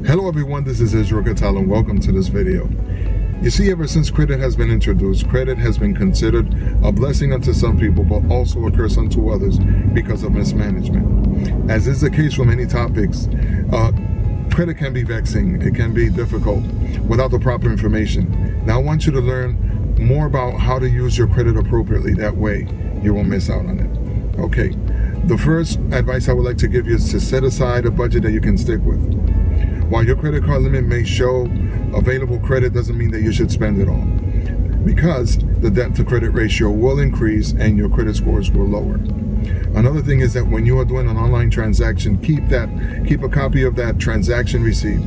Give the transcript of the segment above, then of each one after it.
Hello everyone, this is Catala and welcome to this video. You see, ever since credit has been introduced, credit has been considered a blessing unto some people, but also a curse unto others because of mismanagement. As is the case with many topics, credit can be vexing, it can be difficult without the proper information. Now I want you to learn more about how to use your credit appropriately. That way you won't miss out on it. Okay, the first advice I would like to give you is to set aside a budget that you can stick with. While your credit card limit may show available credit, doesn't mean that you should spend it all, because the debt to credit ratio will increase and your credit scores will lower. Another thing is that when you are doing an online transaction, keep a copy of that transaction receipt.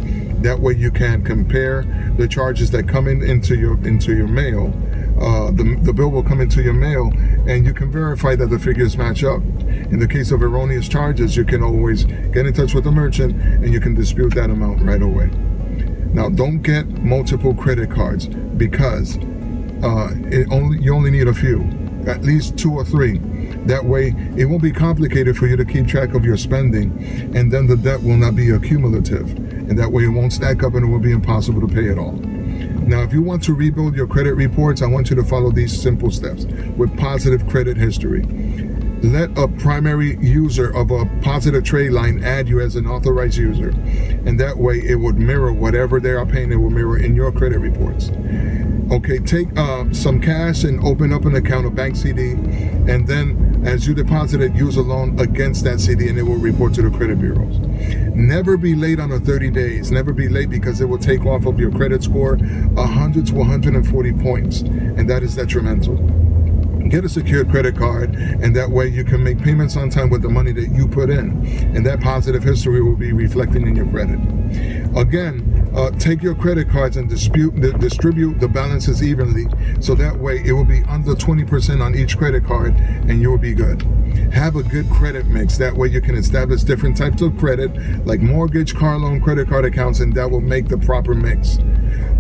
That way you can compare the charges that come into your mail. The bill will come into your mail and you can verify that the figures match up. In the case of erroneous charges, you can always get in touch with the merchant and you can dispute that amount right away. Now, don't get multiple credit cards because you only need a few, at least 2 or 3. That way, it won't be complicated for you to keep track of your spending, and then the debt will not be accumulative. And that way, it won't stack up and it will be impossible to pay it all. Now, if you want to rebuild your credit reports, I want you to follow these simple steps with positive credit history. Let a primary user of a positive trade line add you as an authorized user, and that way it would mirror whatever they are paying. It will mirror in your credit reports. Okay, take some cash and open up an account, a bank CD, and then as you deposit it, use a loan against that CD and it will report to the credit bureaus. Never be late on the 30 days. Never be late, because it will take off of your credit score 100 to 140 points, and that is detrimental. Get a secured credit card, and that way you can make payments on time with the money that you put in, and that positive history will be reflecting in your credit. Again, take your credit cards and distribute the balances evenly, so that way it will be under 20% on each credit card and you will be good. Have a good credit mix. That way you can establish different types of credit, like mortgage, car loan, credit card accounts, and that will make the proper mix.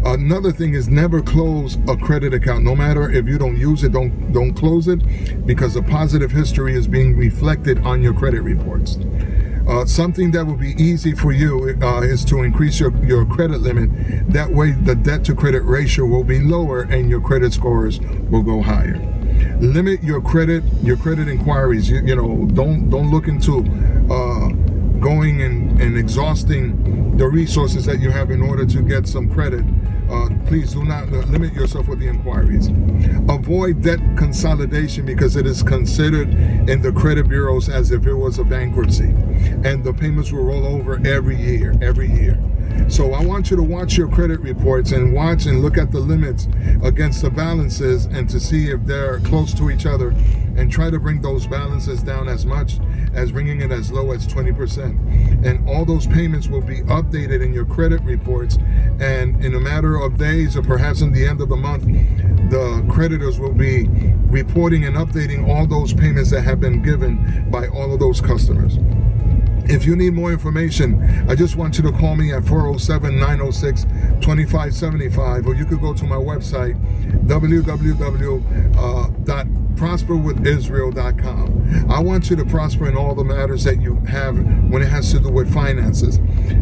Another thing is never close a credit account. No matter if you don't use it, don't close it, because the positive history is being reflected on your credit reports. Something that will be easy for you is to increase your credit limit. That way the debt to credit ratio will be lower and your credit scores will go higher. Limit your credit inquiries. You know, don't look into going and exhausting the resources that you have in order to get some credit. Please do not limit yourself with the inquiries. Avoid debt consolidation, because it is considered in the credit bureaus as if it was a bankruptcy, and the payments will roll over every year. So I want you to watch your credit reports and watch and look at the limits against the balances, and to see if they're close to each other, and try to bring those balances down as much as bringing it as low as 20%. And all those payments will be updated in your credit reports, and in a matter of days or perhaps in the end of the month, the creditors will be reporting and updating all those payments that have been given by all of those customers. If you need more information, I just want you to call me at 407-906-2575, or you could go to my website, www.prosperwithisrael.com. I want you to prosper in all the matters that you have when it has to do with finances.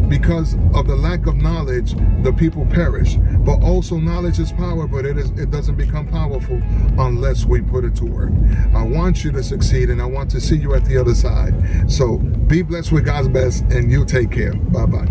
Because of the lack of knowledge, the people perish. But also, knowledge is power, but it doesn't become powerful unless we put it to work. I want you to succeed, and I want to see you at the other side. So be blessed with God's best, and you take care. Bye-bye.